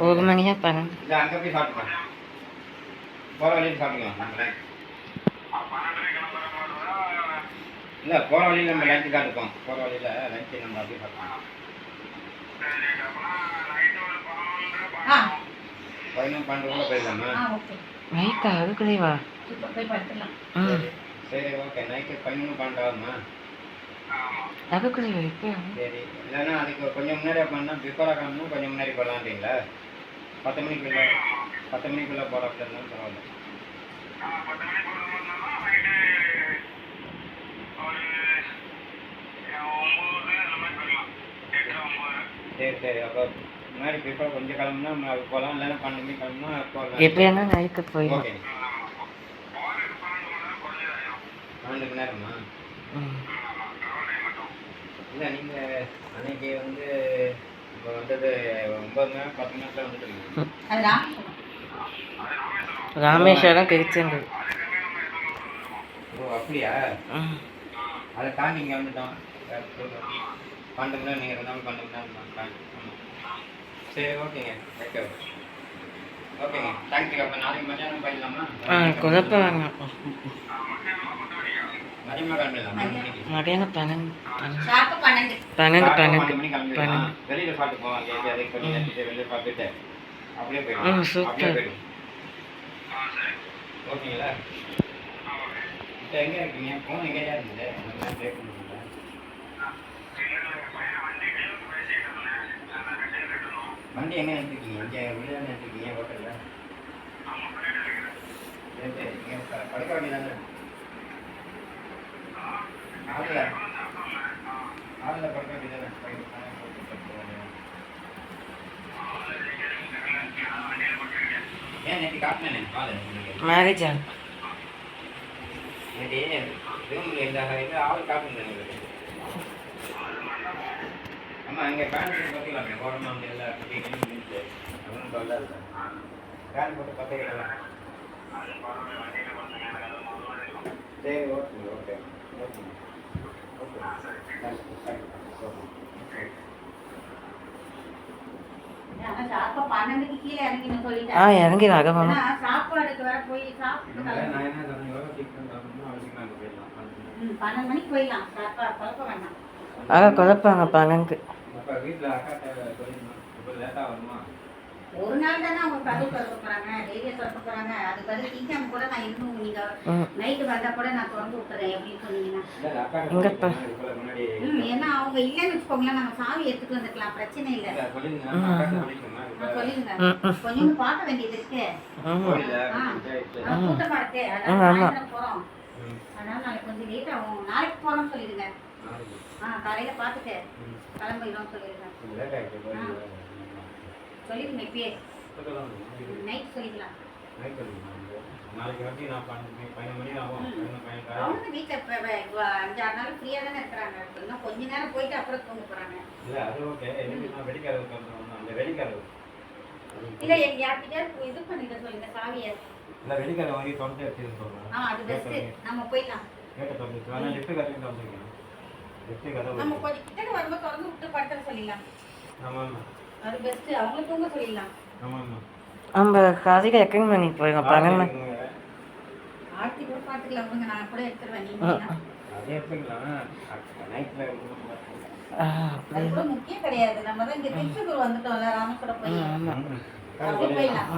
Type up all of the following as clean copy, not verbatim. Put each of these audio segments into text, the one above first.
ஒரு மணியா பன்னெண்டு. இல்லை அங்கே போய் சாப்பிட்டுக்கலாம், போகிற வழியில் சாப்பிட்டுக்கலாம். இல்லை போகிற வழியில் நம்ம லஞ்சு தான் இருக்கோம், போகிற வழியில் லஞ்சு நம்ம அப்படியே சாப்பிடலாம். 11-12 கூட போயிடலாமா? நைட்டா அதுக்குள்ளே வா. சரி ஓகே, நைட்டு 11-12 ஆகுமா? அதுக்குள்ளே வா. இப்போ சரி, இல்லைன்னா அதுக்கு கொஞ்சம் முன்னாடியே பண்ணால் பிஃபோராக காணணும், கொஞ்சம் முன்னாடி போகலான்றீங்களா? 10 மணிக்குள்ளே போகிற அப்படி இருந்தாலும் பரவாயில்ல. சரி சரி, அப்போ முன்னாடி பிஃபோர் கொஞ்சம் கிளம்புனா போகலாம், இல்லைன்னா 12 மணிக்கு கிளம்புனா போகலாம். எப்படியானா நைட்டு போயிடும். ஓகே, 12 மணி நேரமா? இல்லை நீங்கள் அன்னைக்கு வந்து இப்போ வந்தது 9 மணி நேரம் 10 மணி நேரத்தில் வந்துட்டுருங்க. ராமேஸ்வரம் திருச்செந்தூர். ஓ அப்படியா? அதை தாண்டி இங்கே வந்துட்டோம். 12 மணி நேரம் நீங்கள் இருந்தாலும் 12 மணி நேரம் தாண்டி. சரி ஓகேங்க, ஓகே ஓகேங்க, தேங்க்யூ. அப்போ நாளைக்கு மத்தியானம் போயிடலாமா? குழப்பம் வேணாம். மதியமாக கிளம்பிடலாமா? மதியானம் 12 மணிக்கு கிளம்பிடலாம். வெளியில் சாப்பிட்டு போவாங்க, அதை கொஞ்சம் நிறுத்திட்டு வெளியில் சாப்பிட்டுட்டு அப்படியே போயிடும். சூப்பர். ஓகேங்களா? இப்போ எங்கே இருக்கீங்க? ஃபோன் எங்கேயா இருந்தது? பே பண்ணுறீங்களா? வண்டி எங்கே நிறுத்திருக்கீங்க? இங்கே வெளியே நிறுத்திருக்கீங்க ஹோட்டலில்? சரி சரி, நீங்கள் படுக்க வேண்டியதானே? ஆளில் படுக்க வேண்டியதானே? ஏன் நேற்று காட்டினேன் காலை மேரேஜ் ஆகும். நேற்று ரூமில் இந்த இது ஆள் காட்டுங்க உங்களுக்கு. ஆமாம், இங்கே ஃபேன் போட்டு பார்த்துக்கலாமே, ஓரமாக வந்து எல்லாம் குட்டிங்கன்னு முடிஞ்சு ஒன்றும் தொல்லை இல்லை. ஃபேன் போட்டு பார்த்துக்கலாம். சரி ஓகே ஓகே ஓகே இறங்கி ராகவன் சாப்பாடுக்கு வேற போய் சாப்பிட்டு நான் என்ன சொன்னீங்களோ சீக்கிரம் சாப்பிடணும், அவசியம் அங்கே போயிடலாம். 12 மணிக்கு போயிடலாம். குழப்பம் வேண்டாம். குழப்பாங்க 12. அப்போ வீட்டில் அக்கா சொல்லிடணும், இப்போ லேட்டாக வருமா? ஒரு நாள் தானே அவங்க கதவு திறக்க போறாங்க, டெய்லியும் திறக்க போறாங்க. அது பதில் திங்காம கூட நான் இன்னும் நீங்க நைட்டு வந்தா கூட நான் திறந்து விட்டுறேன் அப்படின்னு சொன்னீங்கன்னா. ஏன்னா அவங்க இல்லைன்னு வச்சுக்கோங்களேன், நம்ம சாவி எடுத்துட்டு வந்துக்கலாம், பிரச்சனை இல்லை. சொல்லிடுங்க, கொஞ்சம் பார்க்க வேண்டியது இருக்கு, கூட்டமா இருக்கு, அதான் போறோம். அதனால நாளைக்கு கொஞ்சம் லேட் ஆகும். நாளைக்கு போறோம்னு சொல்லிடுங்க. காலையில பார்த்துட்டு கிளம்பிடும் சொல்லிடுங்க. சொல்லிடுங்க, இப்பயே நைட் சொல்லிக்கலாம். அவங்க வீட்டில் இப்போ 5-6 நாள் ஃப்ரீயாக தானே இருக்கிறாங்க. இன்னும் கொஞ்ச நேரம் போயிட்டு அப்புறம் தூங்க போகிறாங்க. இல்லை யார்கிட்டயாவது இது பண்ணிட்டு சொல்லுங்க சாவியை. அது பெஸ்ட்டு, நம்ம போயிடலாம். நம்ம கொஞ்சம் கிட்ட வரும்போது திறந்து விட்டு படுத்துற சொல்லிடலாம். அது பெஸ்ட்டு, அவங்க தூங்க சொல்லிடலாம். நம்ம காசிக்கு எக்கங்க பண்ணி போயிடும் 12. ஆர்த்தி கூட பார்த்துக்கலாம் விடுங்க, நான் கூட எடுத்துருவேன். அது கூட முக்கியம் கிடையாது. நம்ம தான் இங்கே திருச்செந்தூர் வந்துட்டோம்ல, ராமேஸ்வரம் போய் போயிடலாம்.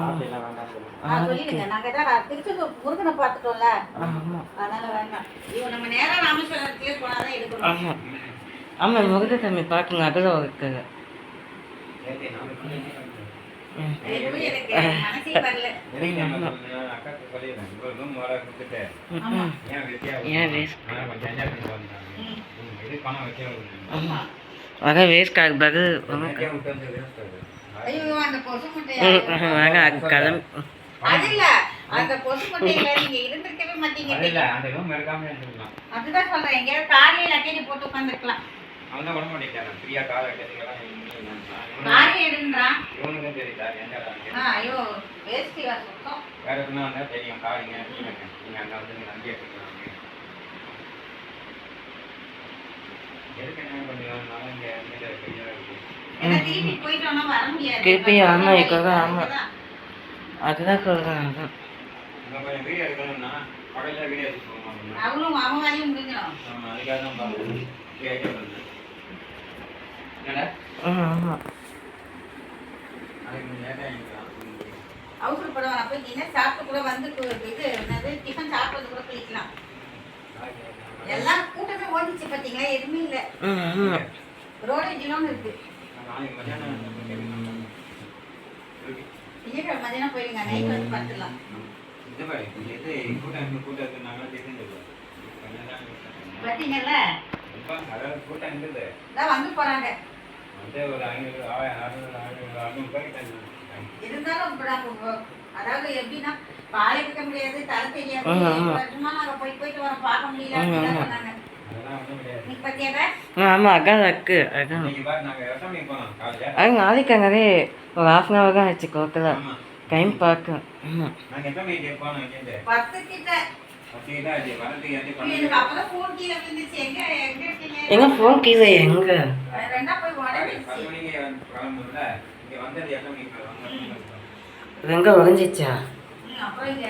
சொல்லிடுங்க, நாங்கள் தான் திருச்செந்தூர் முருகனை பார்த்துட்டோம்ல, அதனால வேண்டாம். நம்ம நேரம் ராமேஸ்வரத்துலேயே போனாதான் எடுக்கணும். ஆமாம், முருகசாமி பார்க்குங்க, அதில் இருக்குது. வர வேஸ்ட் ஆகுது கிளம்பி. அதுதான் சொல்றேன், எங்கேயாவது காலையில லக்கேஜ் போட்டு உட்காந்துருக்கலாம். அவன் உடம்பு மாட்டேங்கிறான், ஃப்ரீயா காலை கட்டிக்கலாம். ஐயோ வேஸ்ட் சுத்தம். வேற எதுனா இருந்தா தெரியும், காலிங்க நீங்க அங்க வந்து நீங்க நம்பி எடுத்துக்கலாம். எதுக்கு என்ன கொஞ்சம் நாள் இங்க பெரிய ஏன்னா திருப்பி போயிட்டோம்னா வர முடியாது. திருப்பி ஆமாம் இப்போ ஆமாம் அதுதான் சொல்கிறேன். கொஞ்சம் வீடியோ எடுக்கணும்னா பக்கத்தில் வீடியோ எடுத்துக்கோங்க. அவளும் அவன் வேலையும் முடிஞ்சிடும். ஆமாம், அதுக்காக தான் பார்க்குறேன். என்னடா ஆமாம் அதுக்கு கொஞ்சம் லேட்டாக எழுந்திக்கலாம். அவசரப்படுவான். அப்போ என்ன சாப்பிட்டு கூட வந்து இது என்னது டிஃபன் சாப்பிட்றது கூட குளிக்கலாம். எல்லாம் கூட்டமே ஓடிச்சு பார்த்தீங்களா? எதுவுமே இல்லை. ஆமாம் ரோடே ஜிலோன்னு இருக்கு. நாளைக்கு மத்தியானம் திங்கட்கிழமை மதியானம் போயிடுங்க. நைட் வந்து பார்த்துக்கலாம். இது பாரு, இது கூட்டம் நாங்கள் தெரிஞ்சு பார்த்தீங்கல்ல? அதாவது கூட்டம் இருந்தது இதான் வந்து போறாங்க. வந்து ஒரு 500 600 பேர் இருந்தாலும் இப்ப நாங்க அதாவது எப்படின்னா பாலை வைக்க முடியாது, தலை தெரியாது. வருஷமா நாங்க போயிட்டு வரோம், பார்க்க முடியல அப்படின்னு சொன்னாங்க. அதெல்லாம் ஒன்றும் கிடையாது. நீ பத்தியாவே ஆமாம் அதான் இருக்கு அதான். இன்னைக்கு பாரு, நாங்கள் எத்தனை போனோம் காலையில்? அது நாளைக்கு அங்கே ஒரு ½ hour தான் ஆச்சு கோக்கில் ஆமாம், டைம் பார்க்க. ஆமாம் நாங்கள் எத்தனை மணிக்கு போனோம் இங்கேருந்து? 10 கிட்ட. அப்படியே தான் ஆச்சு. வரதுக்கு எனக்கு அப்பதான் ஃபோன் கீழே விழுந்துச்சு. எங்க இருக்கீங்க? எங்க ஃபோன் கீழே எங்கே ரெண்டா போய் 10 உடஞ்சிருச்சு. மணிக்கு கிளம்புல. இங்கே வந்தது எத்தனை மணிக்கு? எங்கே உடஞ்சிச்சா? அப்புறம் இங்க